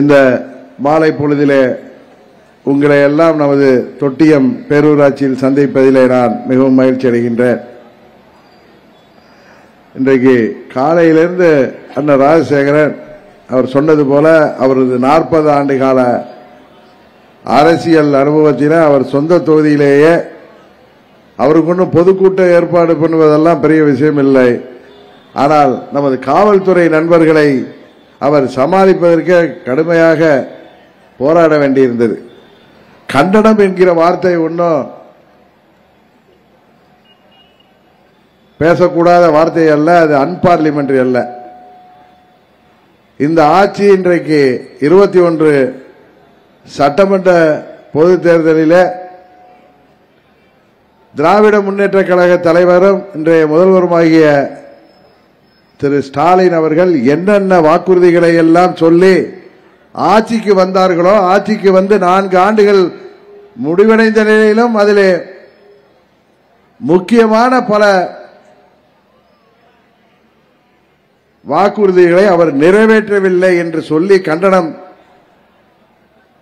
இந்த மாலை பொழுதிலே உங்களை எல்லாம் நமது தொட்டியம் பேரூராட்சியில் சந்திப்பதிலே நான் மிகவும் மகிழ்ச்சி அடைகின்றேன். இன்றைக்கு காலையிலிருந்து அண்ணன் ராஜசேகரன் அவர் சொன்னது போல அவரது 40 ஆண்டு கால அரசியல் அனுபவத்தில அவர் சொந்த தொகுதியிலேயே அவருக்கு ஒன்றும் பொதுக்கூட்டம் ஏற்பாடு பண்ணுவதெல்லாம் பெரிய விஷயம் இல்லை. ஆனால் நமது காவல்துறை நண்பர்களை அவர் சமாளிப்பதற்கு கடுமையாக போராட வேண்டியிருந்தது. கண்டனம் என்கிற வார்த்தை ஒன்றும் பேசக்கூடாத வார்த்தை அல்ல, அது அன்பார்லிமெண்டரி அல்ல. இந்த ஆட்சி இன்றைக்கு 21 சட்டமன்ற பொது தேர்தலில் திராவிட முன்னேற்ற கழக தலைவரும் இன்றைய முதல்வருமாகிய திரு ஸ்டாலின் அவர்கள் என்னென்ன வாக்குறுதிகளை எல்லாம் சொல்லி ஆட்சிக்கு வந்தார்களோ, ஆட்சிக்கு வந்து 4 ஆண்டுகள் முடிவடைந்த நிலையிலும் அதிலே முக்கியமான பல வாக்குறுதிகளை அவர் நிறைவேற்றவில்லை என்று சொல்லி கண்டனம்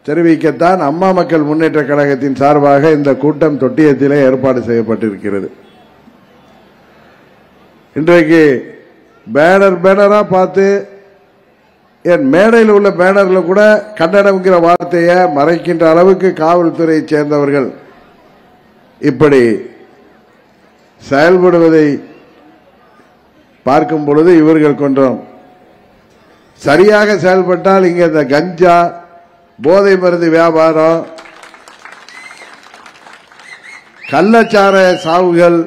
தெரிவிக்கத்தான் அம்மா மக்கள் முன்னேற்ற கழகத்தின் சார்பாக இந்த கூட்டம் தொட்டியத்திலே ஏற்பாடு செய்யப்பட்டிருக்கிறது. இன்றைக்கு பேனரா பார்த்து என் மேடையில் உள்ள பேனர்ல கூட கண்டனம்ங்கிற வார்த்தையை மறைக்கின்ற அளவுக்கு காவல்துறையை சேர்ந்தவர்கள் இப்படி செயல்படுவதை பார்க்கும் பொழுது இவர்கள் கொஞ்சம் சரியாக செயல்பட்டால் இங்க இந்த கஞ்சா போதை மருந்து வியாபாரம், கள்ளச்சார சாவுகள்,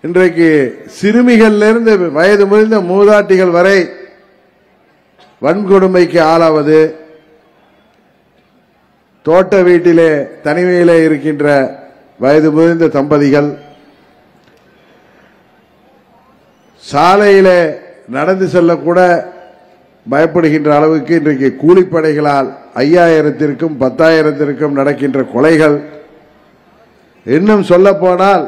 இன்றைக்கு சிறுமிகளிலிருந்து வயது முதிர்ந்த மூதாட்டிகள் வரை வன்கொடுமைக்கு ஆளாவது, தோட்ட வீட்டிலே தனிமையிலே இருக்கின்ற வயது முதிர்ந்த தம்பதிகள், சாலையிலே நடந்து செல்லக்கூட பயப்படுகின்ற அளவுக்கு இன்றைக்கு கூலிப்படைகளால் 5000த்திற்கும் 10,000த்திற்கும் நடக்கின்ற கொலைகள், இன்னும் சொல்ல போனால்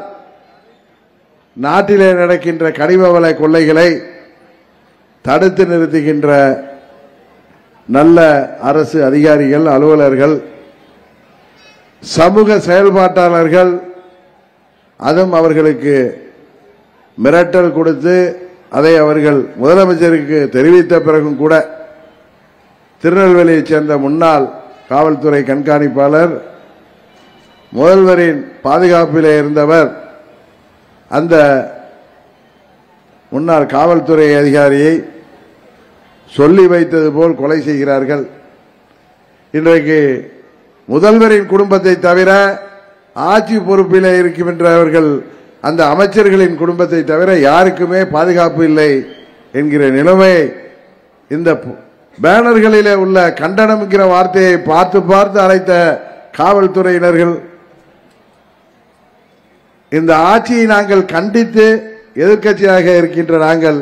நாட்டிலே நடக்கின்ற கனிம வள கொள்ளைகளை தடுத்து நிறுத்துகின்ற நல்ல அரசு அதிகாரிகள், அலுவலர்கள், சமூக செயல்பாட்டாளர்கள், அதுவும் அவர்களுக்கு மிரட்டல் கொடுத்து அதை அவர்கள் முதலமைச்சருக்கு தெரிவித்த பிறகும் கூட திருநெல்வேலியைச் சேர்ந்த முன்னாள் காவல்துறை கண்காணிப்பாளர், முதல்வரின் பாதுகாப்பிலே இருந்தவர், அந்த முன்னாள் காவல்துறை அதிகாரியை சொல்லி வைத்தது போல் கொலை செய்கிறார்கள். இன்றைக்கு முதல்வரின் குடும்பத்தை தவிர ஆட்சி பொறுப்பிலே இருக்கின்றவர்கள் அந்த அமைச்சர்களின் குடும்பத்தை தவிர யாருக்குமே பாதுகாப்பு இல்லை என்கிற நிலைமை இந்த பேனர்களிலே உள்ள கண்டனம் என்கிற வார்த்தையை பார்த்து பார்த்து அழைத்த காவல்துறையினர்கள் இந்த ஆட்சியை நாங்கள் கண்டித்து எதிர்க்கட்சியாக இருக்கின்ற நாங்கள்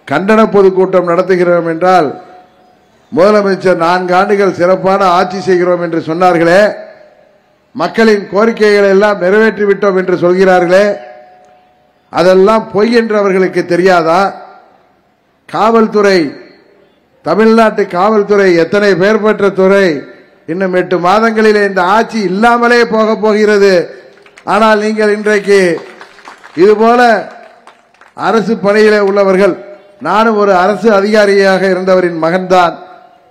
கண்டன பொதுக்கூட்டம் நடத்துகிறோம் என்றால், முதலமைச்சர் 4 ஆண்டுகள் சிறப்பான ஆட்சி செய்கிறோம் என்று சொன்னார்களே, மக்களின் கோரிக்கைகளை எல்லாம் நிறைவேற்றிவிட்டோம் என்று சொல்கிறார்களே, அதெல்லாம் பொய் என்று அவர்களுக்கு தெரியாதா? காவல்துறை, தமிழ்நாட்டு காவல்துறை எத்தனை பெயர் பெற்ற துறை, இன்னும் 8 மாதங்களிலே இந்த ஆட்சி இல்லாமலே போக போகிறது. ஆனால் நீங்கள் இன்றைக்கு இதுபோல அரசு பணியிலே உள்ளவர்கள், நானும் ஒரு அரசு அதிகாரியாக இருந்தவரின் மகன்தான்,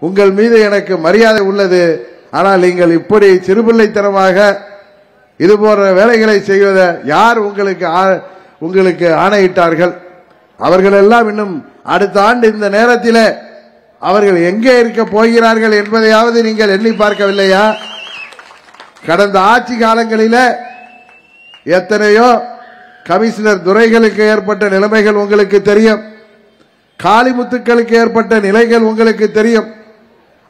உங்கள் மீது எனக்கு மரியாதை உள்ளது. ஆனால் நீங்கள் இப்படி சிறுபிள்ளைத்தனமாக இது போன்ற வேலைகளை செய்வதை யார் உங்களுக்கு ஆணையிட்டார்கள்? அவர்கள் எல்லாம் இன்னும் அடுத்த ஆண்டு இந்த நேரத்தில் அவர்கள் எங்கே இருக்க போகிறார்கள் என்பதையாவது நீங்கள் எண்ணி பார்க்கவில்லையா? கடந்த ஆட்சி காலங்களில் எத்தனையோ கமிஷனர் துரைகளுக்கு ஏற்பட்ட நிலைமைகள் உங்களுக்கு தெரியும், காளிமுத்துக்களுக்கு ஏற்பட்ட நிலைகள் உங்களுக்கு தெரியும்.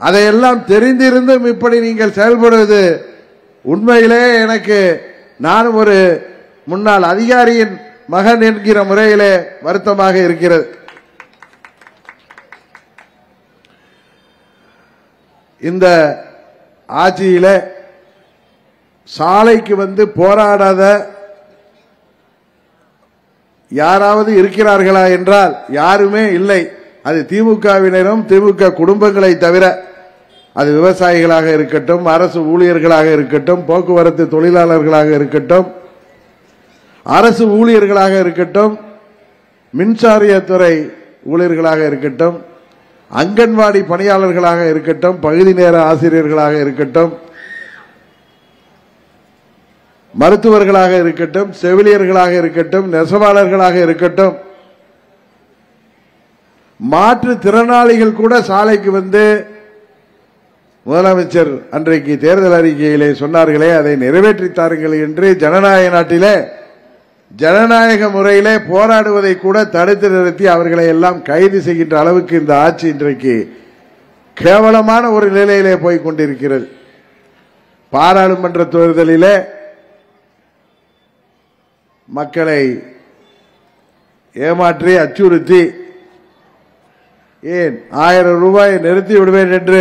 அதையெல்லாம் தெரிந்திருந்தும் இப்படி நீங்கள் செயல்படுவது உண்மையிலே எனக்கு, நானும் ஒரு முன்னாள் அதிகாரியின் மகன் என்கிற முறையிலே வருத்தமாக இருக்கிறது. இந்த ஆட்சியில சாலைக்கு வந்து போராடாத யாராவது இருக்கிறார்களா என்றால் யாருமே இல்லை. அது திமுகவினரும் திமுக குடும்பங்களை தவிர அது விவசாயிகளாக இருக்கட்டும், அரசு ஊழியர்களாக இருக்கட்டும், போக்குவரத்து தொழிலாளர்களாக இருக்கட்டும், அரசு ஊழியர்களாக இருக்கட்டும், மின்சாரியத்துறை ஊழியர்களாக இருக்கட்டும், அங்கன்வாடி பணியாளர்களாக இருக்கட்டும், பகுதி நேர ஆசிரியர்களாக இருக்கட்டும், மருத்துவர்களாக இருக்கட்டும், செவிலியர்களாக இருக்கட்டும், நெசவாளர்களாக இருக்கட்டும், மாற்றுத் திறனாளிகள் கூட சாலைக்கு வந்து முதலமைச்சர் அன்றைக்கு தேர்தல் அறிக்கையிலே சொன்னார்களே அதை நிறைவேற்றி தாருங்கள் என்று ஜனநாயக நாட்டிலே ஜனநாயக முறையிலே போராடுவதை கூட தடுத்து நிறுத்தி அவர்களை எல்லாம் கைது செய்கின்ற அளவுக்கு இந்த ஆட்சி இன்றைக்கு கேவலமான ஒரு நிலையிலே போய் கொண்டிருக்கிறது. பாராளுமன்ற தேர்தலிலே மக்களை ஏமாற்றி அச்சுறுத்தி ஏன் 1000 ரூபாய் நிறுத்தி விடுவேன் என்று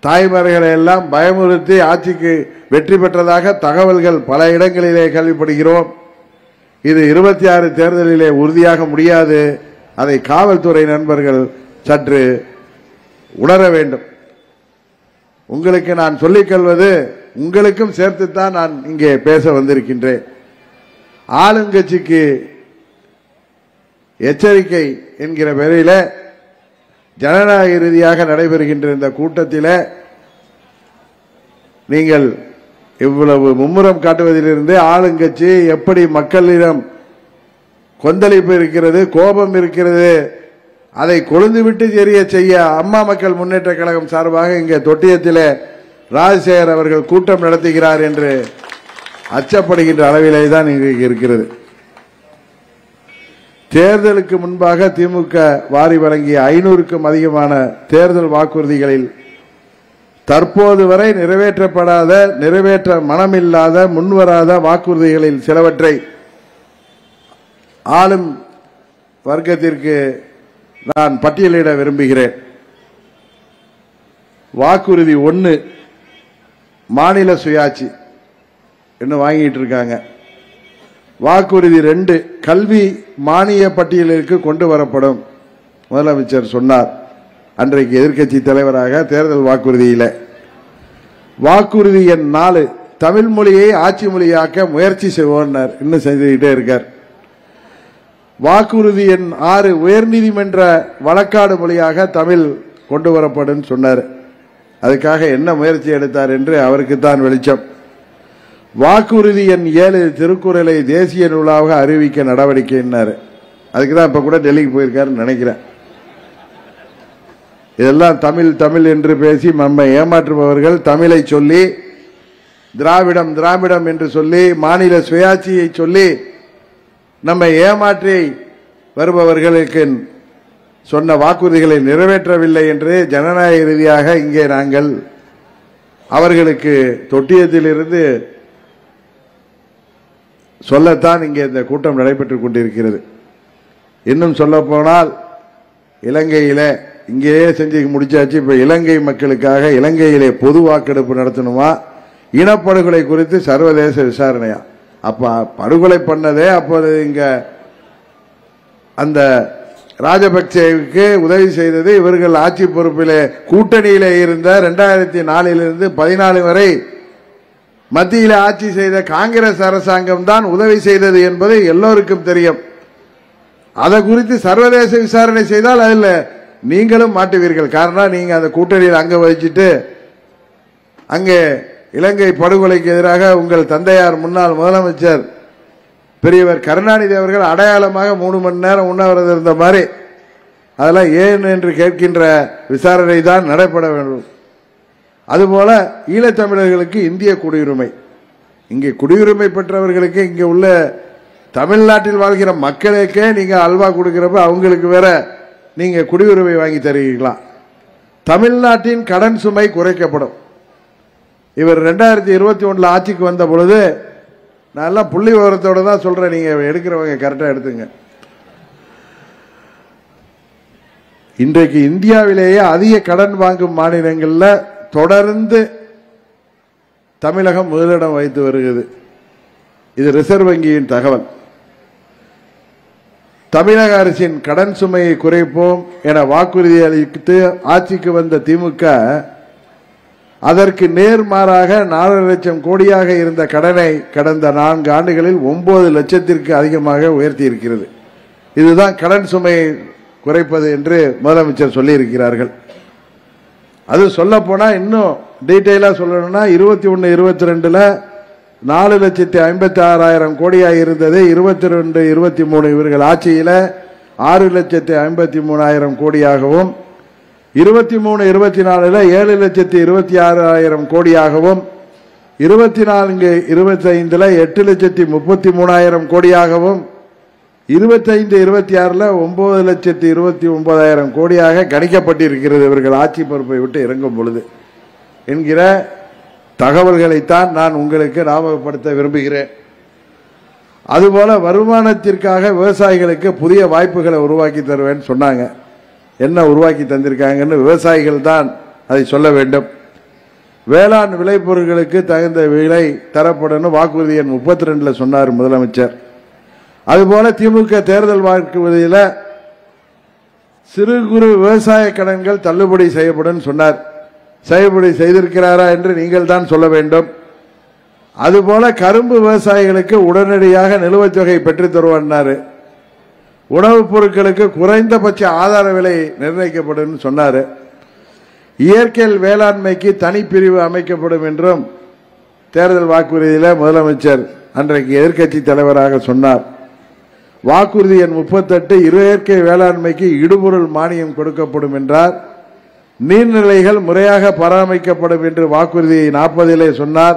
தாய்மார்களை எல்லாம் பயமுறுத்தி ஆட்சிக்கு வெற்றி பெற்றதாக தகவல்கள் பல இடங்களிலே கேள்விப்படுகிறோம். இது 26 தேர்தலிலே உறுதியாக முடியாது. அதை காவல்துறை நண்பர்கள் சற்று உணர வேண்டும். உங்களுக்கு நான் சொல்லிக் கொள்வது உங்களுக்கும் சேர்த்துத்தான் நான் இங்கே பேச வந்திருக்கின்றேன். ஆளுங்கட்சிக்கு எச்சரிக்கை என்கிற பெயரில் ஜனநாயக ரீதியாக நடைபெறுகின்ற இந்த கூட்டத்தில் நீங்கள் இவ்வளவு மும்முரம் காட்டுவதிலிருந்து ஆளுங்கட்சி எப்படி மக்களிடம் கொந்தளிப்பு இருக்கிறது, கோபம் இருக்கிறது, அதை கொழுந்துவிட்டு எரிய செய்ய அம்மா மக்கள் முன்னேற்ற கழகம் சார்பாக இங்கே தொட்டியத்தில் ராஜசேகர் அவர்கள் கூட்டம் நடத்துகிறார் என்று அச்சப்படுகின்ற அளவிலே தான் இன்றைக்கு இருக்கிறது. தேர்தலுக்கு முன்பாக திமுக வாரி வழங்கிய 500க்கும் அதிகமான தேர்தல் வாக்குறுதிகளில் தற்போது வரை நிறைவேற்றப்படாத, நிறைவேற்ற மனமில்லாத, முன்வராத வாக்குறுதிகளில் சிலவற்றை ஆளும் வர்க்கத்திற்கு நான் பட்டியலிட விரும்புகிறேன். வாக்குறுதி 1 மாநில சுயாட்சி இன்னும் வாங்கிட்டு இருக்காங்க. வாக்குறுதி 2 கல்வி மானிய பட்டியலுக்கு கொண்டு வரப்படும். முதலமைச்சர் சொன்னார் அன்றைக்கு எதிர்க்கட்சி தலைவராக தேர்தல் வாக்குறுதியில். வாக்குறுதி எண் 4 தமிழ் மொழியை ஆட்சி மொழியாக்க முயற்சி செய்வோம், இன்னும் செஞ்சுக்கிட்டே இருக்கார். வாக்குறுதி எண் 6 உயர்நீதிமன்ற வழக்காடு மொழியாக தமிழ் கொண்டு வரப்படும் சொன்னார். அதுக்காக என்ன முயற்சி எடுத்தார் என்று அவருக்குத்தான் வெளிச்சம். வாக்குறுதி எண் 7 திருக்குறளை தேசிய நூலாக அறிவிக்க நடவடிக்கை. அதுக்கு தான் இப்ப கூட டெல்லிக்கு போயிருக்காருன்னு நினைக்கிறேன். இதெல்லாம் தமிழ் தமிழ் என்று பேசி நம்மை ஏமாற்றுபவர்கள், தமிழை சொல்லி திராவிடம் திராவிடம் என்று சொல்லி மாநில சுயாட்சியை சொல்லி நம்மை ஏமாற்றி வருபவர்களுக்கு சொன்ன வாக்குறுதிகளை நிறைவேற்றவில்லை என்று ஜனநாயக ரீதியாக இங்கே நாங்கள் அவர்களுக்கு தொட்டியத்திலிருந்து சொல்லத்தான் இங்கே இந்த கூட்டம் நடைபெற்றுக் கொண்டிருக்கிறது. இன்னும் சொல்ல போனால் இலங்கையிலே இங்கேயே செஞ்சு முடிச்சாச்சு. இப்ப இலங்கை மக்களுக்காக இலங்கையிலே பொது வாக்கெடுப்பு நடத்தணுமா, இனப்படுகொலை குறித்து சர்வதேச விசாரணையா? அப்ப படுகொலை பண்ணதே அப்போது இங்க அந்த ராஜபக்சேவுக்கு உதவி செய்தது இவர்கள் ஆட்சி பொறுப்பிலே கூட்டணியிலே இருந்த 2004 14 வரை மத்தியில் ஆட்சி செய்த காங்கிரஸ் அரசாங்கம் தான் உதவி செய்தது என்பது எல்லோருக்கும் தெரியும். அதை குறித்து சர்வதேச விசாரணை செய்தால் அதில் நீங்களும் மாட்டுவீர்கள். காரணம் நீங்க அந்த கூட்டணியில் அங்க வச்சுட்டு அங்கே இலங்கை படுகொலைக்கு எதிராக உங்கள் தந்தையார் முன்னாள் முதலமைச்சர் பெரியவர் கருணாநிதி அவர்கள் அடையாளமாக 3 மணி நேரம் உண்ணாவிரதம் இருந்த மாதிரி அதெல்லாம் ஏன் என்று கேட்கின்ற விசாரணை தான் நடைபெற வேண்டும். அதுபோல ஈழத்தமிழர்களுக்கு இந்திய குடியுரிமை, இங்கே குடியுரிமை பெற்றவர்களுக்கு இங்கே உள்ள தமிழ்நாட்டில் வாழ்கிற மக்களுக்கே நீங்க அல்வா கொடுக்கிறப்ப அவங்களுக்கு வேற நீங்க குடியுரிமை வாங்கி தருவீங்களா? தமிழ்நாட்டின் கடன் சுமை குறைக்கப்படும். இவர் 2021 ஆட்சிக்கு வந்த பொழுது நான் எல்லாம் புள்ளி விவரத்தோட தான் சொல்றேன், நீங்க எடுக்கிறவங்க கரெக்டா எடுத்துங்க. இன்றைக்கு இந்தியாவிலேயே அதிக கடன் வாங்கும் மாநிலங்கள்ல தொடர்ந்து தமிழகம் முதலிடம் வைத்து வருகிறது. இது ரிசர்வ் வங்கியின் தகவல். தமிழக அரசின் கடன் சுமையை குறைப்போம் என வாக்குறுதி அளித்து ஆட்சிக்கு வந்த திமுக அதற்கு நேர்மாறாக 4 லட்சம் கோடியாக இருந்த கடனை கடந்த 4 ஆண்டுகளில் 9 லட்சத்திற்கு அதிகமாக உயர்த்தி இருக்கிறது. இதுதான் கடன் சுமையை குறைப்பது என்று முதலமைச்சர் சொல்லியிருக்கிறார்கள். அது சொல்ல போனா இன்னும் டீட்டெயிலா சொல்லணும்னா 21-22ல 4,56,000 கோடியாக இருந்தது. 22-23 இவர்கள் ஆட்சியில 6,53,000 கோடியாகவும் 23-24ல 7,26,000 கோடியாகவும் 24-25ல 8,33,000 கோடியாகவும் 25-26ல 9,29,000 கோடியாக கணிக்கப்பட்டிருக்கிறது இவர்கள் ஆட்சி பொறுப்பை விட்டு இறங்கும் பொழுது என்கிற தகவல்களைத்தான் நான் உங்களுக்கு ஞாபகப்படுத்த விரும்புகிறேன். அதுபோல வருமானத்திற்காக விவசாயிகளுக்கு புதிய வாய்ப்புகளை உருவாக்கி தருவேன்னு சொன்னாங்க. என்ன உருவாக்கி தந்திருக்காங்கன்னு விவசாயிகள் தான் அதை சொல்ல வேண்டும். வேளாண் விளைபொருட்களுக்கு தகுந்த விலை தரப்படும் வாக்குறுதி எண் 32ல சொன்னார் முதலமைச்சர். அதுபோல திமுக தேர்தல் வாக்குறுதியில சிறு குறு விவசாய கடன்கள் தள்ளுபடி செய்யப்படும் சொன்னார். செய்யப்படி செய்திருக்கிறாரா என்று நீங்கள் தான் சொல்ல வேண்டும். அதுபோல கரும்பு விவசாயிகளுக்கு உடனடியாக நிலுவைத் தொகை பெற்றுத் தருவார். உணவுப் பொருட்களுக்கு குறைந்தபட்ச ஆதார விலை நிர்ணயிக்கப்படும் சொன்னார். இயற்கை வேளாண்மைக்கு தனிப்பிரிவு அமைக்கப்படும் என்றும் தேர்தல் வாக்குறுதியில முதலமைச்சர் அன்றைக்கு எதிர்க்கட்சி தலைவராக சொன்னார். வாக்குறுதி எண் 38 இயற்கை வேளாண்மைக்கு இடுபொருள் மானியம் கொடுக்கப்படும் என்றார். நீர்நிலைகள் முறையாக பராமரிக்கப்படும் என்று வாக்குறுதி 40லே சொன்னார்.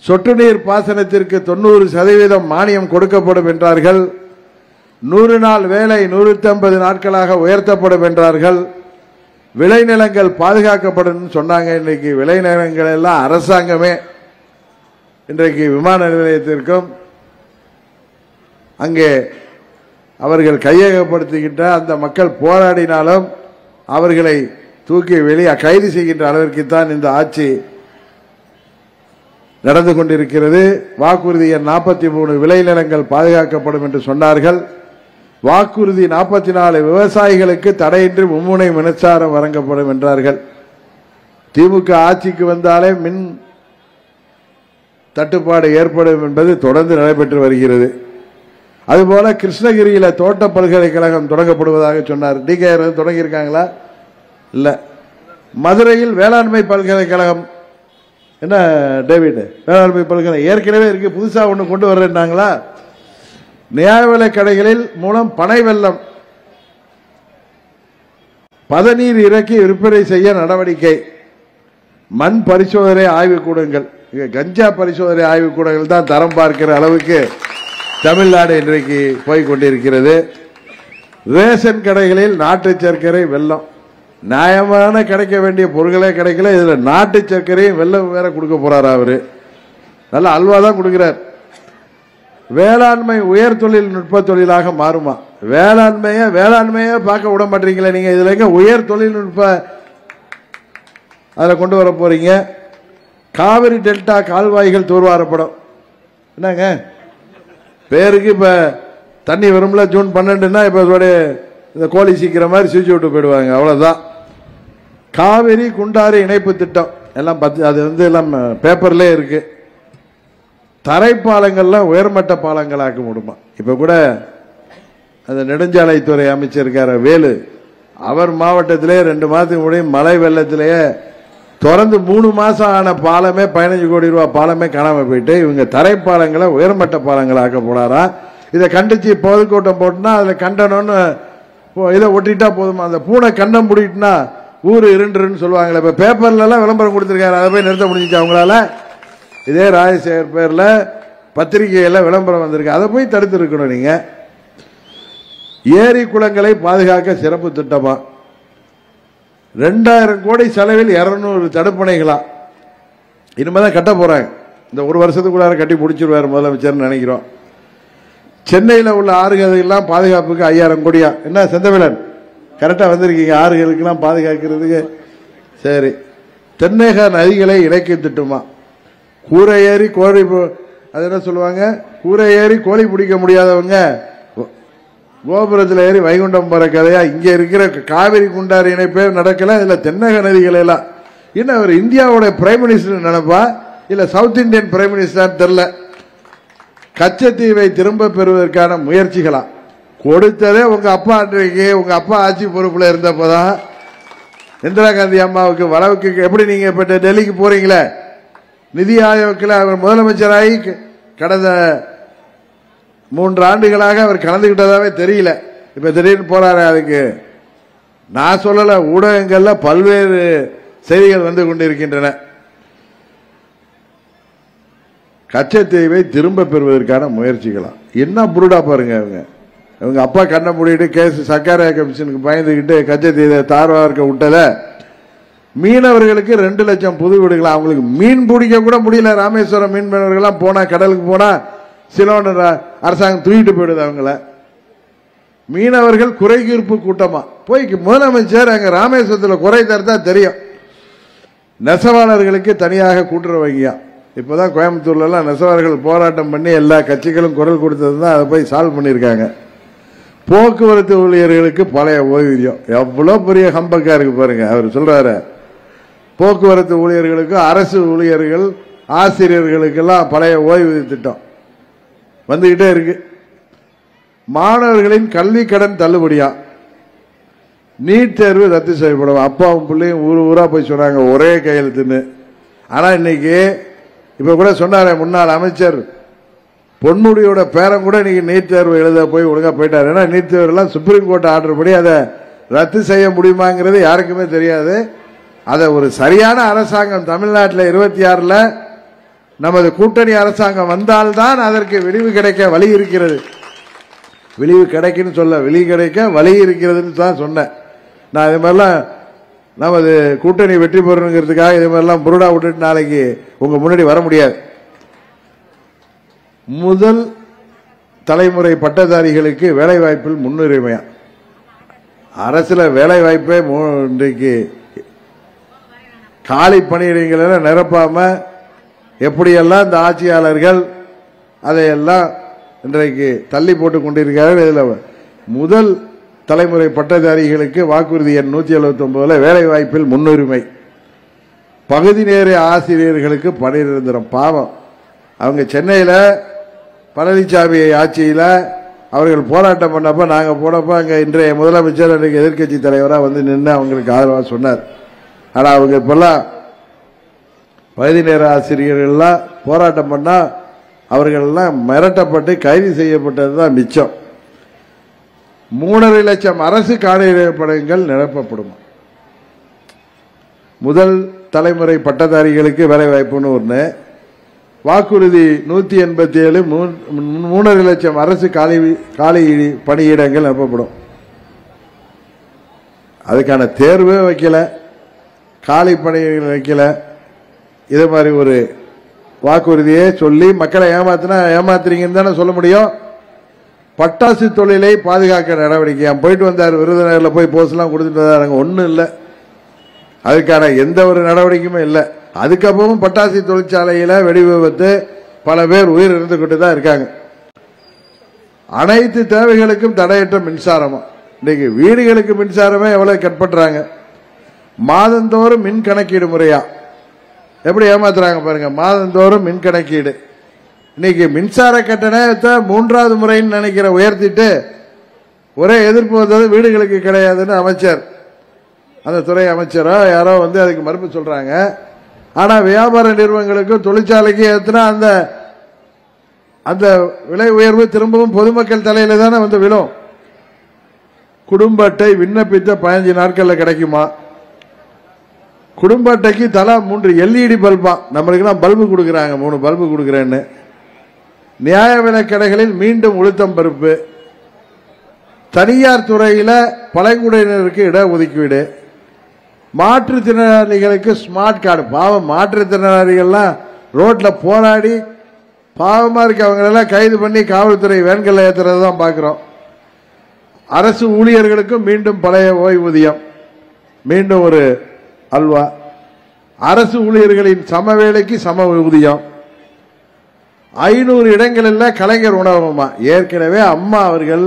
சொட்டு நீர் பாசனத்திற்கு 90% மானியம் கொடுக்கப்படும் என்றார்கள். 100 நாள் வேலை 150 நாட்களாக உயர்த்தப்படும் என்றார்கள். விளைநிலங்கள் பாதுகாக்கப்படும் சொன்னாங்க. இன்றைக்கு விளைநிலங்கள் எல்லாம் அரசாங்கமே இன்றைக்கு விமான நிலையத்திற்கும் அங்கே அவர்கள் கையகப்படுத்துகின்ற அந்த மக்கள் போராடினாலும் அவர்களை தூக்கி வெளியே கைது செய்கின்ற அளவிற்கு தான் இந்த ஆட்சி நடந்து கொண்டிருக்கிறது. வாக்குறுதி எண் 43 விளைநிலங்கள் பாதுகாக்கப்படும் என்று சொன்னார்கள். வாக்குறுதி 44 விவசாயிகளுக்கு தடையின்றி மும்முனை மின்சாரம் வழங்கப்படும் என்றார்கள். திமுக ஆட்சிக்கு வந்தாலே மின் தட்டுப்பாடு ஏற்படும் என்பது தொடர்ந்து நடைபெற்று வருகிறது. அதுபோல கிருஷ்ணகிரியில தோட்ட பல்கலைக்கழகம் தொடங்கப்படுவதாக சொன்னார். டிகே தொடங்கியிருக்காங்களா? இல்ல. மதுரையில் வேளாண்மை பல்கலைக்கழகம் என்ன டேவிட் வேளாண்மை பல்கலைக்கழகம் ஏற்கனவே இருக்கு, புதுசா ஒண்ணு கொண்டு வர்றாங்களா? நியாய விலை கடைகளில் மூலம் பனை வெல்லம் பதநீர் இறக்கி விற்பனை செய்ய நடவடிக்கை. மண் பரிசோதனை ஆய்வுக்கூடங்கள், கஞ்சா பரிசோதனை ஆய்வுக்கூடங்கள் தான் தரம் பார்க்கிற அளவுக்கு தமிழ்நாடு இன்றைக்கு போய்கொண்டிருக்கிறது. ரேஷன் கடைகளில் நாட்டு சர்க்கரை வெல்லம் நியாயமான கிடைக்க வேண்டிய பொருட்களே கிடைக்கல. இதுல நாட்டு சர்க்கரையும் வெல்லம் வேற கொடுக்க போறாரு. அவரு நல்ல அல்வா தான் கொடுக்கிறார். வேளாண்மை உயர் தொழில்நுட்ப தொழிலாக மாறுமா? வேளாண்மையை பார்க்க விட மாட்டீங்களா நீங்க? இதுல எங்க உயர் தொழில்நுட்ப அதில் கொண்டு வர போறீங்க? காவிரி டெல்டா கால்வாய்கள் தூர்வாரப்படும். என்னங்க பேருக்கு இப்ப தண்ணி வரும்ல, ஜூன் 12ன்னா இப்ப இந்த கோழி சீக்கிரம் மாதிரி சிரிச்சு விட்டு போயிடுவாங்க, அவ்வளவுதான். காவிரி குண்டாறு இணைப்பு திட்டம் எல்லாம் அது எல்லாம் பேப்பர்ல இருக்கு. தரைப்பாலங்கள்லாம் உயர்மட்ட பாலங்களாக்க முடியுமா? இப்ப கூட அந்த நெடுஞ்சாலைத்துறை அமைச்சர் இருக்கார வேலு, அவர் மாவட்டத்திலே 2 மாதத்துக்கு முன்னாடி மழை வெள்ளத்திலேயே தொடர்ந்து 3 மாசம் ஆன பாலமே 15 கோடி ரூபாய் பாலமே காணாம போயிட்டு இவங்க தரைப்பாலங்களை உயர்மட்ட பாலங்களாக்க போனாரா? இதை கண்டிச்சு பொதுக்கூட்டம் போட்டுனா அதுல கண்டனம்னு இதை ஒட்டிட்டா போதுமா? அந்த பூனை கண்டம் பிடிட்டுனா ஊரு இருண்டுன்னு சொல்லுவாங்களே, இப்ப பேப்பர்ல எல்லாம் விளம்பரம் கொடுத்திருக்காரு, அதை போய் நிறுத்த முடிஞ்சிச்சு அவங்களால. இதே ராஜசேகர் பேர்ல பத்திரிகையில விளம்பரம் வந்திருக்கு, அதை போய் தடுத்து இருக்கணும் நீங்க. ஏரி குளங்களை பாதுகாக்க சிறப்பு திட்டமா? 2000 கோடி செலவில் 200 தடுப்பணைகளா இனிமேதான் கட்ட போறாங்க. இந்த 1 வருஷத்துக்குள்ளார கட்டி முடிச்சிருவாரு முதலமைச்சர் நினைக்கிறோம். சென்னையில் உள்ள ஆறுகளெல்லாம் பாதுகாப்புக்கு 5000 கோடியா? என்ன செந்தமிழன் கரெக்டா வந்திருக்கீங்க, ஆறுகளுக்கெல்லாம் பாதுகாக்கிறதுக்கு. சரி, தென்னக நதிகளை இணைக்க திட்டுமா? கூரை ஏறி கோழி, அது என்ன சொல்லுவாங்க, கூரை ஏறி கோழி பிடிக்க முடியாதவங்க கோபுரத்தில் ஏறி வைகுண்டம் போற கதையா? இங்க இருக்கிற காவிரி குண்டாறு இணைப்பே நடக்கல, இதுல தென்னக நதிகள் எல்லாம். இன்னும் அவர் இந்தியாவோட பிரைம் மினிஸ்டர் நினைப்பா இல்ல சவுத் இந்தியன் பிரைம் மினிஸ்டர் தெரியல. கச்சத்தீவை திரும்ப பெறுவதற்கான முயற்சிகளா? கொடுத்ததே உங்க அப்பா அன்றைக்கு உங்க அப்பா ஆட்சி பொறுப்புல இருந்தப்பதான் இந்திரா காந்தி அம்மாவுக்கு வரவுக்கு. எப்படி நீங்க இப்ப டெல்லிக்கு போறீங்களே, நிதி ஆயோக்கில் அவர் முதலமைச்சராகி கடந்த 3 ஆண்டுகளாக அவர் கலந்துகிட்டதாவே தெரியல. இப்ப திடீர்னு போறாரு. அதுக்கு நான் சொல்லல, ஊடகங்கள்ல பல்வேறு செய்திகள் வந்து கொண்டிருக்கின்றன. கச்சத்தீவை திரும்ப பெறுவதற்கான முயற்சிகளா? என்ன புருடா பாருங்க. அவங்க அப்பா கண்ணை மூடிட்டு கேஸ் சர்க்காரியா கமிஷனுக்கு பயந்துகிட்டு கச்சத்தீவை தார்வா இருக்க விட்டத மீனவர்களுக்கு 2 லட்சம் புது வீடுகளா? அவங்களுக்கு மீன் பிடிக்க கூட முடியல. ராமேஸ்வரம் மீனவர்கள்லாம் போனா கடலுக்கு போனா சிலோன் அரசாங்கம் தூக்கிட்டு போயிடுது அவங்கள. மீனவர்கள் குறை தீர்ப்பு கூட்டமா போய் முதலமைச்சர் அங்க ராமேஸ்வரத்தில் குறை தரத்தா தெரியும். நெசவாளர்களுக்கு தனியாக கூட்டுறவு வங்கியா? இப்பதான் கோயம்புத்தூர்ல எல்லாம் நெசவாளர்கள் போராட்டம் பண்ணி எல்லா கட்சிகளும் குரல் கொடுத்தது தான் அதை போய் சால்வ் பண்ணியிருக்காங்க. போக்குவரத்து ஊழியர்களுக்கு பழைய ஓய்வூதியம் எவ்வளவு பெரிய ஹம்பக்கா இருக்கு பாருங்க. அவர் சொல்றாரு, போக்குவரத்து ஊழியர்களுக்கு, அரசு ஊழியர்கள், ஆசிரியர்களுக்கெல்லாம் பழைய ஓய்வூதிய திட்டம் வந்துகிட்டே இருக்கு. மாணவர்களின் கல்வி கடன் தள்ளுபடியா? நீட் தேர்வு ரத்து செய்யப்படும். அப்பாவும் பிள்ளையும் ஊரா போய் சொன்னாங்க ஒரே கையெழுத்துன்னு. ஆனா இன்னைக்கு இப்ப கூட சொன்னார முன்னாள் அமைச்சர் பொன்முடியோட பேரன் கூட இன்னைக்கு நீட் தேர்வு எழுத போய் ஒழுங்கா போயிட்டாரு. ஏன்னா நீட் தேர்வு எல்லாம் சுப்ரீம் கோர்ட் ஆர்டர் படி அதை ரத்து செய்ய முடியுமாங்கிறது யாருக்குமே தெரியாது. அதை ஒரு சரியான அரசாங்கம் தமிழ்நாட்டில் 26ல நமது கூட்டணி அரசாங்கம் வந்தால்தான் அதற்கு விடிவு கிடைக்க வழி இருக்கிறது. விழிவு கிடைக்குன்னு சொல்ல, விழி கிடைக்க வழி இருக்கிறதுன்னு தான் சொன்னேன். நான் இது மாதிரிலாம் நமது கூட்டணி வெற்றி பெறணுங்கிறதுக்காக இது மாதிரிலாம் புருடா விட்டுட்டு நாளைக்கு உங்க முன்னாடி வர முடியாது. முதல் தலைமுறை பட்டதாரிகளுக்கு வேலை வாய்ப்பில் முன்னுரிமையா? அரசுல வேலை வாய்ப்பே இன்றைக்கு காலி பணியிடங்களை நிரப்பாம எப்படியெல்லாம் இந்த ஆட்சியாளர்கள் அதையெல்லாம் இன்றைக்கு தள்ளி போட்டுக் கொண்டிருக்கிறார்கள். இதில் முதல் தலைமுறை பட்டதாரிகளுக்கு வாக்குறுதி எண் 179 வேலை வாய்ப்பில் முன்னுரிமை. பகுதி நேர ஆசிரியர்களுக்கு பணி நிரந்தரம். பாவம், அவங்க சென்னையில் பழனிசாமி ஆட்சியில் அவர்கள் போராட்டம் பண்ணப்ப நாங்க போனப்ப அங்க இன்றைய முதலமைச்சர் அன்றைக்கு எதிர்க்கட்சி தலைவராக வந்து நின்று அவங்களுக்கு ஆதரவாக சொன்னார். ஆனா அவங்க இப்பெல்லாம் பகுதி நேர ஆசிரியர்கள்லாம் போராட்டம் பண்ணா அவர்கள்லாம் மிரட்டப்பட்டு கைது செய்யப்பட்டதுதான் மிச்சம். 3.5 லட்சம் அரசு காலியிடங்கள் நிரப்பப்படும். முதல் தலைமுறை பட்டதாரிகளுக்கு வேலை வாய்ப்புன்னு ஒன்று, வாக்குறுதி 187 3.5 லட்சம் அரசு காலி பணியிடங்கள் நிரப்பப்படும். அதுக்கான தேர்வே வைக்கல, காலி பணியிடங்கள் வைக்கல. இதே மாதிரி ஒரு வாக்குறுதியே சொல்லி மக்களை ஏமாத்துறீங்கன்னு தானே சொல்ல முடியும். பட்டாசு தொழிலை பாதுகாக்க நடவடிக்கை போயிட்டு வந்தார். விருதுநகர்ல போய் போஸ்ட் எல்லாம் கொடுத்துட்டு வந்தாங்க. ஒன்னும் இல்லை, அதுக்கான எந்த ஒரு நடவடிக்கையுமே இல்லை. அதுக்கப்புறமும் பட்டாசு தொழிற்சாலையில வெடி விபத்து பல பேர் உயிர் இருந்து தான் இருக்காங்க. அனைத்து தேவைகளுக்கும் தடையற்ற மின்சாரமா? இன்னைக்கு வீடுகளுக்கு மின்சாரமே எவ்வளவு கட் பண்றாங்க. மாதந்தோறும் மின் கணக்கீடு முறையா? எப்படி ஏமாத்துறாங்க பாருங்க. மாதந்தோறும் மின் கணக்கீடு. இன்னைக்கு மின்சார கட்டணத்தை 3வது முறைன்னு நினைக்கிற உயர்த்திட்டு ஒரே எதிர்ப்பு வந்தது வீடுகளுக்கு கிடையாதுன்னு அமைச்சர், அந்த துறை அமைச்சரோ யாரோ வந்து அதுக்கு மறுப்பு சொல்றாங்க. ஆனா வியாபார நிறுவனங்களுக்கும் தொழிற்சாலைக்கு ஏற்றினா அந்த விலை உயர்வு திரும்பவும் பொதுமக்கள் தலையில தானே வந்து விழும். குடும்ப அட்டை விண்ணப்பித்த 15 நாட்கள்ல கிடைக்குமா? குடும்ப அட்டைக்கு தலா 3 LED பல்பா. நம்மளுக்கெல்லாம் பல்பு கொடுக்குறாங்க, 3 பல்பு கொடுக்குறேன்னு. நியாய விலை கடைகளில் மீண்டும் உளுத்தம் பருப்பு. தனியார் துறையில பழங்குடியினருக்கு இடஒதுக்கீடு. மாற்றுத்திறனாளிகளுக்கு ஸ்மார்ட் கார்டு. பாவம், மாற்றுத்திறனாளிகள்லாம் ரோட்ல போராடி பாவமா இருக்கு. அவங்களெல்லாம் கைது பண்ணி காவல்துறை வேன்களை ஏற்றுறது தான் பார்க்கிறோம். அரசு ஊழியர்களுக்கும் மீண்டும் பழைய ஓய்வூதியம். மீண்டும் ஒரு அல்வா. அரசு ஊழியர்களின் சம வேலைக்கு சம ஊதியம். 500 இடங்களில் கலைஞர் உணவகமா? ஏற்கனவே அம்மா அவர்கள்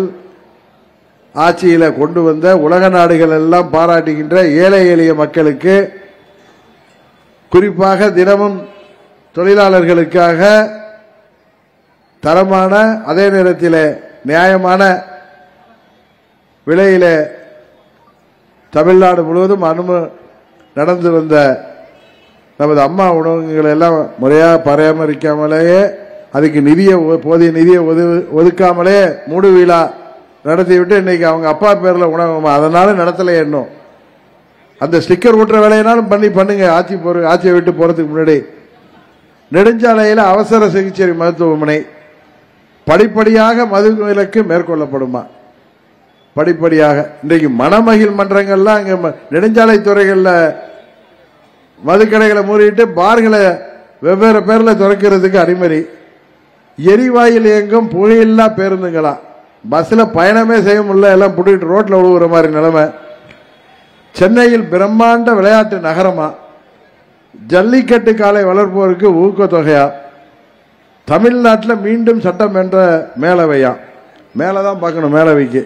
ஆட்சியில கொண்டு வந்த உலக நாடுகள் எல்லாம் பாராட்டுகின்ற ஏழை எளிய மக்களுக்கு, குறிப்பாக தினமும் தொழிலாளர்களுக்காக தரமான அதே நேரத்தில் நியாயமான விலையில தமிழ்நாடு முழுவதும் நடந்து வந்த நமது அம்மா உணவகங்கள் எல்லாம் முறையாக பராமரிக்காமலேயே, அதுக்கு போதிய நிதியை ஒதுக்காமலே மூடு விழா நடத்திவிட்டு இன்னைக்கு அவங்க அப்பா பேர்ல உணவகமா, அதனால நடத்தலை. இன்னும் அந்த ஸ்டிக்கர் ஊட்டுற வேலையினாலும் பண்ணுங்க. ஆட்சியை விட்டு போறதுக்கு முன்னாடி நெடுஞ்சாலையில் அவசர சிகிச்சை மருத்துவமனை படிப்படியாக மது விலக்கு மேற்கொள்ளப்படுமா? படிப்படியாக. இன்றைக்கு மணமகிழ் மன்றங்கள்லாம் அங்க நெடுஞ்சாலை துறைகளில் மதுக்கடைகளை மூடிட்டு பார்களை வெவ்வேறு பேர்ல திறக்கிறதுக்கு அனுமதி. எரிவாயில் இயங்கும் புகையில்லா பேருந்துங்களா, பஸ்ல பயணமே செய்ய முடியல, எல்லாம் புடிட்டு ரோட்ல விழுவுற மாதிரி நிலைமை. சென்னையில் பிரம்மாண்ட விளையாட்டு நகரமா, ஜல்லிக்கட்டு காலை வளர்ப்போருக்கு ஊக்கத்தொகையா, தமிழ்நாட்டில் மீண்டும் சட்டம் என்ற மேலவையா, மேலதான் பார்க்கணும் மேலவைக்கு,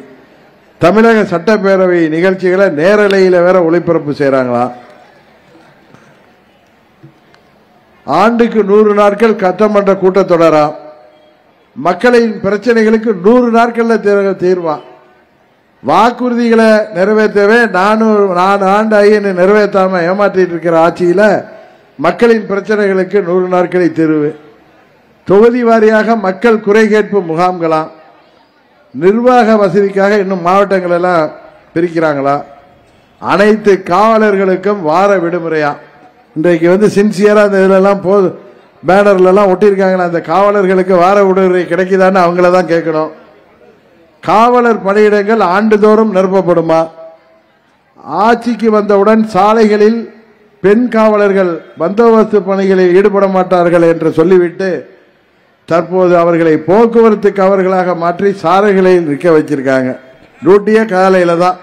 தமிழக சட்டப்பேரவை நிகழ்ச்சிகளை நேரலையில வேற ஒளிபரப்பு செய்யறாங்களா, ஆண்டுக்கு 100 நாட்கள் சட்டமன்ற கூட்டத்தொடரா, மக்களின் பிரச்சனைகளுக்கு 100 நாட்கள்ல தீர்வா, வாக்குறுதிகளை நிறைவேற்றவே 4 ஆண்டு ஆகிய நிறைவேற்றாம ஏமாற்றிட்டு இருக்கிற ஆட்சியில மக்களின் பிரச்சனைகளுக்கு 100 நாட்களை தீர்வு. தொகுதி வாரியாக மக்கள் குறை கேட்பு முகாம்களாம், நிர்வாக வசதிக்காக இன்னும் மாவட்டங்கள் எல்லாம் பிரிக்கிறாங்களா, அனைத்து காவலர்களுக்கும் வார விடுமுறையா. இன்றைக்கு சின்சியரா அந்த இதெல்லாம் பேனர்ல எல்லாம் ஒட்டியிருக்காங்களா, அந்த காவலர்களுக்கு வார விடுமுறை கிடைக்குதான்னு அவங்கள தான் கேட்கணும். காவலர் பணியிடங்கள் ஆண்டுதோறும் நிரப்பப்படுமா? ஆட்சிக்கு வந்தவுடன் சாலைகளில் பெண் காவலர்கள் பந்தோபஸ்து பணிகளில் ஈடுபட மாட்டார்கள் என்று சொல்லிவிட்டு தற்போது அவர்களை போக்குவரத்து கவர்களாக மாற்றி சாலைகளில் நிற்க வச்சிருக்காங்க. டியூட்டியே காலையில தான்.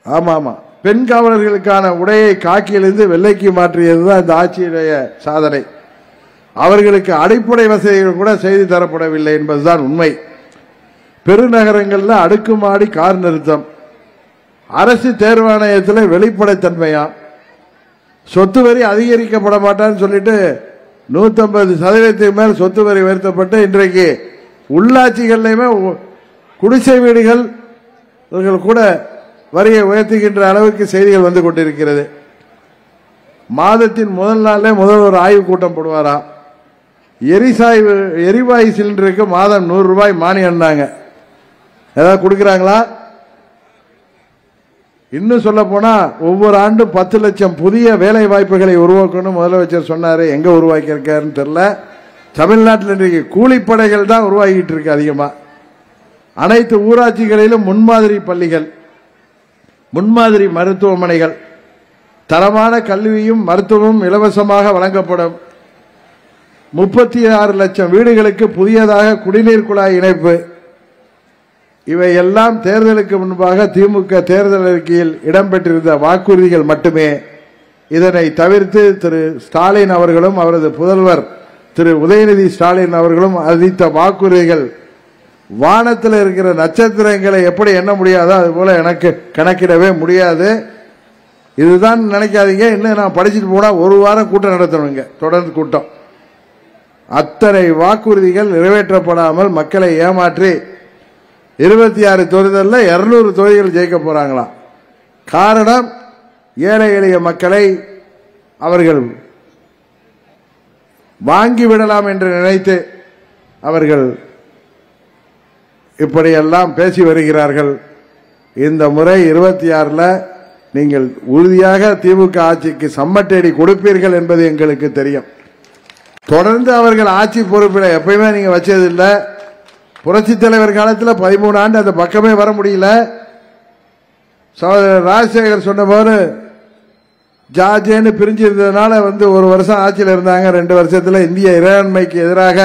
ஆமா ஆமா, பெண் காவலர்களுக்கான உடையை காக்கியிலிருந்து வெள்ளைக்கு மாற்றியதுதான் இந்த ஆட்சியுடைய சாதனை. அவர்களுக்கு அடிப்படை வசதிகள் கூட செய்து தரப்படவில்லை என்பதுதான் உண்மை. பெருநகரங்களில் அடுக்குமாடி கார் நிறுத்தம், அரசு தேர்வாணையத்தில் வெளிப்படைத்தன்மையா, சொத்து வரி அதிகரிக்கப்பட மாட்டான்னு சொல்லிட்டு 150% மேல் சொத்து வரி உயர்த்தப்பட்டு இன்றைக்கு உள்ளாட்சிகளிலுமே குடிசை வீடுகள் கூட வரியை உயர்த்துகின்ற அளவுக்கு செய்திகள் வந்து கொண்டிருக்கிறது. மாதத்தின் முதல் நாளே ஒரு ஆய்வு கூட்டம் போடுவாராம். எரிவாயு சிலிண்டருக்கு மாதம் 100 ரூபாய் மானியம்னாங்க. ஏதாவது கொடுக்கிறாங்களா? இன்னும் சொல்ல போனா ஒவ்வொரு ஆண்டும் 10 லட்சம் புதிய வேலை வாய்ப்புகளை உருவாக்கணும் முதலமைச்சர் சொன்னாரு. எங்க உருவாக்கி இருக்காருன்னு தெரியல. தமிழ்நாட்டில் இன்றைக்கு கூலிப்படைகள் தான் உருவாகிட்டு இருக்கு அதிகமா. அனைத்து ஊராட்சிகளிலும் முன்மாதிரி பள்ளிகள், முன்மாதிரி மருத்துவமனைகள், தரமான கல்வியும் மருத்துவமும் இலவசமாக வழங்கப்படும். 36 லட்சம் வீடுகளுக்கு புதியதாக குடிநீர் குழாய் இணைப்பு. இவையெல்லாம் தேர்தலுக்கு முன்பாக திமுக தேர்தல் அறிக்கையில் இடம்பெற்றிருந்த வாக்குறுதிகள் மட்டுமே. இதனை தவிர்த்து திரு ஸ்டாலின் அவர்களும் அவரது புதல்வர் திரு உதயநிதி ஸ்டாலின் அவர்களும் அறிவித்த வாக்குறுதிகள் வானத்தில் இருக்கிற நட்சத்திரங்களை எப்படி எண்ண முடியாதோ அதுபோல எனக்கு கணக்கிடவே முடியாது. இதுதான் நினைக்காதீங்க. இன்னும் நான் படிச்சுட்டு போனா 1 வாரம் கூட்டம் நடத்தணுங்க, தொடர்ந்து கூட்டம். அத்தனை வாக்குறுதிகள் நிறைவேற்றப்படாமல் மக்களை ஏமாற்றி 26 தொகுதிகளில் 200 தொகுதிகள் ஜெயிக்க போறாங்களாம். காரணம், ஏழை எளிய மக்களை அவர்கள் வாங்கிவிடலாம் என்று நினைத்து அவர்கள் இப்படியெல்லாம் பேசி வருகிறார்கள். இந்த முறை 26ல் நீங்கள் உறுதியாக திமுக ஆட்சிக்கு சம்மட்டேடி கொடுப்பீர்கள் என்பது எங்களுக்கு தெரியும். தொடர்ந்து அவர்கள் ஆட்சி பொறுப்பில் எப்பயுமே நீங்க வச்சதில்லை. புரட்சி தலைவர் காலத்தில் 13 ஆண்டு அந்த பக்கமே வர முடியல. சகோதரர் ராஜசேகர் சொன்னபோது ஜார்ஜேன்னு பிரிஞ்சிருந்ததுனால 1 வருஷம் ஆட்சியில் இருந்தாங்க. 2 வருஷத்தில் இந்திய இறையாண்மைக்கு எதிராக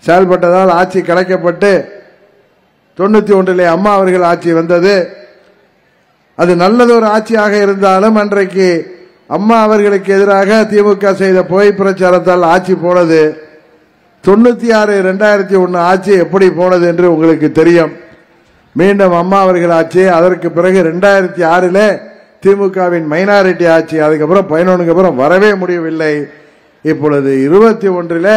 செயல்பட்டதால் ஆட்சி கலைக்கப்பட்டு 91 அம்மா அவர்கள் ஆட்சி வந்தது. அது நல்லதொரு ஆட்சியாக இருந்தாலும் அன்றைக்கு அம்மா அவர்களுக்கு எதிராக திமுக செய்த புகை பிரச்சாரத்தால் ஆட்சி போனது. 96 2001 ஆட்சி எப்படி போனது என்று உங்களுக்கு தெரியும். மீண்டும் அம்மா அவர்கள் ஆட்சி, அதற்கு பிறகு 2006 திமுகவின் மைனாரிட்டி ஆட்சி, அதுக்கப்புறம் 11க்கு அப்புறம் வரவே முடியவில்லை. இப்பொழுது 21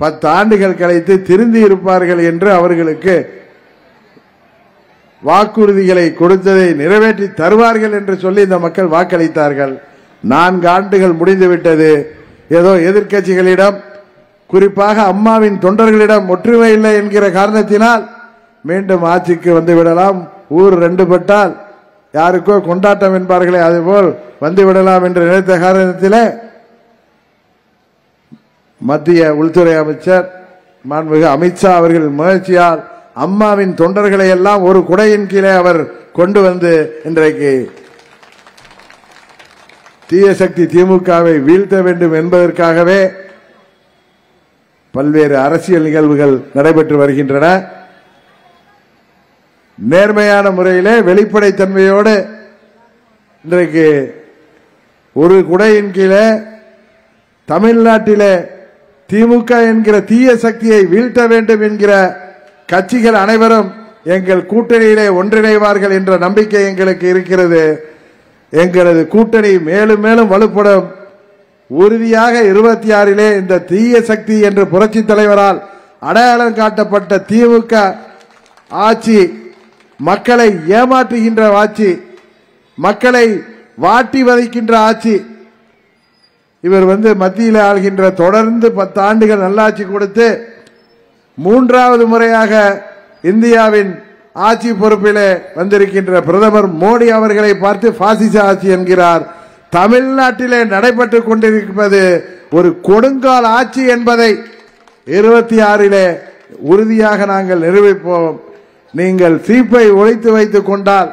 10 ஆண்டுகள் கழித்து திருந்தி இருப்பார்கள் என்று அவர்களுக்கு வாக்குறுதிகளை கொடுத்ததை நிறைவேற்றி தருவார்கள் என்று சொல்லி இந்த மக்கள் வாக்களித்தார்கள். 4 ஆண்டுகள் முடிந்துவிட்டது. ஏதோ எதிர்க்கட்சிகளிடம், குறிப்பாக அம்மாவின் தொண்டர்களிடம் ஒற்றுமை இல்லை என்கிற காரணத்தினால் மீண்டும் ஆட்சிக்கு வந்து விடலாம், ஊர் 2 பட்டால் யாருக்கோ கொண்டாட்டம் என்பார்களே அதுபோல் வந்து விடலாம் என்று நினைத்த காரணத்தில் மத்திய உள்துறை அமைச்சர் மாண்புமிகு அமித்ஷா அவர்கள் முயற்சியால் அம்மாவின் தொண்டர்களை எல்லாம் ஒரு குடையின் கீழே அவர் கொண்டு வந்து இன்றைக்கு தீய சக்தி திமுகவை வீழ்த்த வேண்டும் என்பதற்காகவே பல்வேறு அரசியல் நிகழ்வுகள் நடைபெற்று வருகின்றன. நேர்மையான முறையிலே வெளிப்படைத்தன்மையோடு இன்றைக்கு ஒரு குடையின் கீழே தமிழ்நாட்டிலே திமுக என்கிற தீய சக்தியை வீழ்த்த வேண்டும் என்கிற கட்சிகள் அனைவரும் எங்கள் கூட்டணியிலே ஒன்றிணைவார்கள் என்ற நம்பிக்கை எங்களுக்கு இருக்கிறது. எங்களது கூட்டணி மேலும் மேலும் வலுப்படும். உறுதியாக 26 இந்த தீய சக்தி என்று புரட்சி தலைவரால் அடையாளம் காட்டப்பட்ட திமுக ஆட்சி மக்களை ஏமாற்றுகின்ற ஆட்சி, மக்களை வாட்டி வதைக்கின்ற ஆட்சி. இவர் மத்தியில் ஆள்கின்ற தொடர்ந்து 10 ஆண்டுகள் நல்லாட்சி கொடுத்து 3வது முறையாக இந்தியாவின் ஆட்சி பொறுப்பிலே வந்திருக்கின்ற பிரதமர் மோடி அவர்களை பார்த்து பாசிச ஆட்சி என்கிறார். தமிழ்நாட்டிலே நடைபெற்றுக் கொண்டிருப்பது ஒரு கொடுங்கால் ஆட்சி என்பதை 26 உறுதியாக நாங்கள் நிரூபிப்போம். நீங்கள் சீப்பை ஒழித்து வைத்துக் கொண்டால்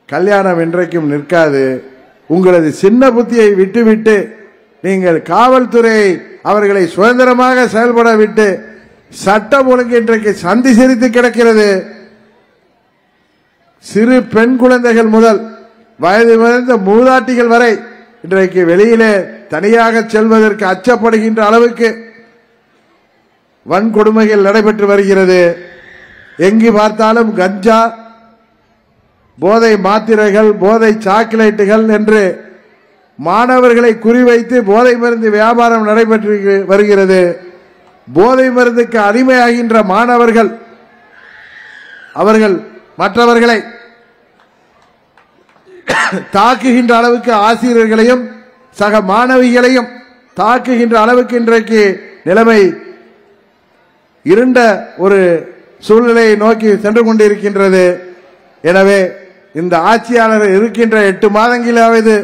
கல்யாணம் என்றைக்கும் நிற்காது. உங்களது சின்ன புத்தியை விட்டுவிட்டு நீங்கள் காவல்துறையை அவர்களை சுதந்திரமாக செயல்பட விட்டு சட்டம் ஒழுங்கு இன்றைக்கு சந்தி சிரித்து கிடக்கிறது. சிறு பெண் குழந்தைகள் முதல் வயது வந்த மூதாட்டிகள் வரை இன்றைக்கு வெளியிலே தனியாக செல்வதற்கு அச்சப்படுகின்ற அளவுக்கு வன்கொடுமைகள் நடைபெற்று வருகிறது. எங்கு பார்த்தாலும் கஞ்சா, போதை மாத்திரைகள், போதை சாக்லேட்டுகள் என்று மாணவர்களை குறிவைத்து போதை மருந்து வியாபாரம் நடைபெற்று வருகிறது. போதை மருந்துக்கு அடிமையாகின்ற மாணவர்கள் அவர்கள் மற்றவர்களை தாக்குகின்ற அளவுக்கு, ஆசிரியர்களையும் சக மாணவிகளையும் தாக்குகின்ற அளவுக்கு இன்றைக்கு நிலைமை இருண்ட ஒரு சூழ்நிலையை நோக்கி சென்று கொண்டிருக்கின்றது. எனவே இந்த ஆட்சியாளர் இருக்கின்ற 8 மாதங்களாவது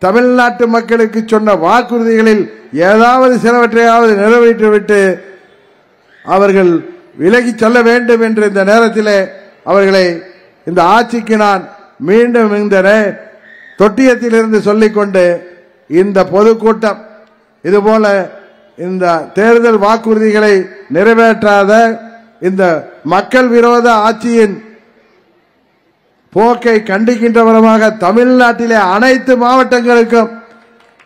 தமிழ்நாட்டு மக்களுக்கு சொன்ன வாக்குறுதிகளில் ஏதாவது சிலவற்றையாவது நிறைவேற்றிவிட்டு அவர்கள் விலகி செல்ல வேண்டும் என்று இந்த நேரத்தில் அவர்களை இந்த ஆட்சிக்கு நான் மீண்டும் இந்த தொட்டியத்திலிருந்து சொல்லிக்கொண்டு, இந்த பொதுக்கூட்டம் இதுபோல இந்த தேர்தல் வாக்குறுதிகளை நிறைவேற்றாத இந்த மக்கள் விரோத ஆட்சியின் போக்கை கண்டிக்கின்ற விதமாக தமிழ்நாட்டிலே அனைத்து மாவட்டங்களுக்கும்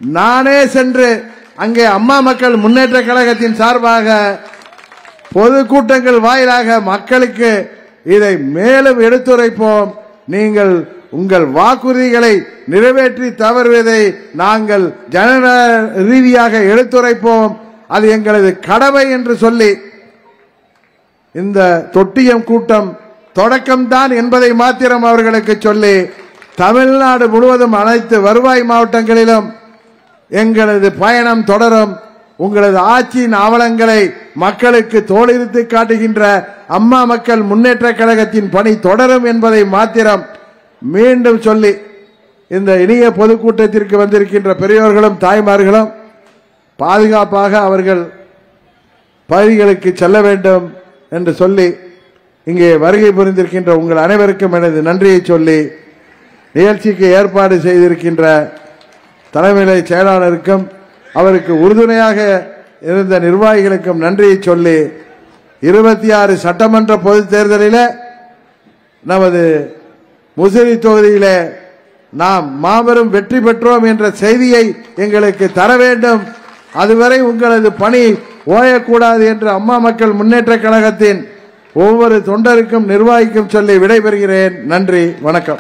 நானே சென்று அங்கே அம்மா மக்கள் முன்னேற்ற கழகத்தின் சார்பாக பொதுக்கூட்டங்கள் வாயிலாக மக்களுக்கு இதை மேலும் எடுத்துரைப்போம். நீங்கள் உங்கள் வாக்குறுதிகளை நிறைவேற்றி தவறுவதை நாங்கள் ஜனநாயக ரீதியாக எடுத்துரைப்போம். அது எங்களது கடமை என்று சொல்லி இந்த தொட்டியம் கூட்டம் தொடக்கம்தான் என்பதை மாத்திரம் அவர்களுக்கு சொல்லி, தமிழ்நாடு முழுவதும் அனைத்து வருவாய் மாவட்டங்களிலும் எங்களது பயணம் தொடரும். உங்களது ஆட்சியின் அவலங்களை மக்களுக்கு தோளிருத்து காட்டுகின்ற அம்மா மக்கள் முன்னேற்ற கழகத்தின் பணி தொடரும் என்பதை மாத்திரம் மீண்டும் சொல்லி, இந்த இனிய பொதுக்கூட்டத்திற்கு வந்திருக்கின்ற பெரியோர்களும் தாய்மார்களும் பாதுகாப்பாக அவர்கள் பகுதிகளுக்கு செல்ல வேண்டும் என்று சொல்லி, இங்கே வருகை புரிந்திருக்கின்ற உங்கள் அனைவருக்கும் எனது நன்றியை சொல்லி, நிகழ்ச்சிக்கு ஏற்பாடு செய்திருக்கின்ற தலைமை செயலாளருக்கும் அவருக்கு உறுதுணையாக இருந்த நிர்வாகிகளுக்கும் நன்றியை சொல்லி, 26 சட்டமன்ற பொதுத் தேர்தலில் நமது முசிறி தொகுதியிலே நாம் மாபெரும் வெற்றி பெற்றோம் என்ற செய்தியை எங்களுக்கு தர வேண்டும். அதுவரை உங்களது பணி ஓயக்கூடாது என்று அம்மா மக்கள் முன்னேற்ற கழகத்தின் ஒவ்வொரு தொண்டருக்கும் நிர்வாகிக்கும் சொல்லி விடைபெறுகிறேன். நன்றி, வணக்கம்.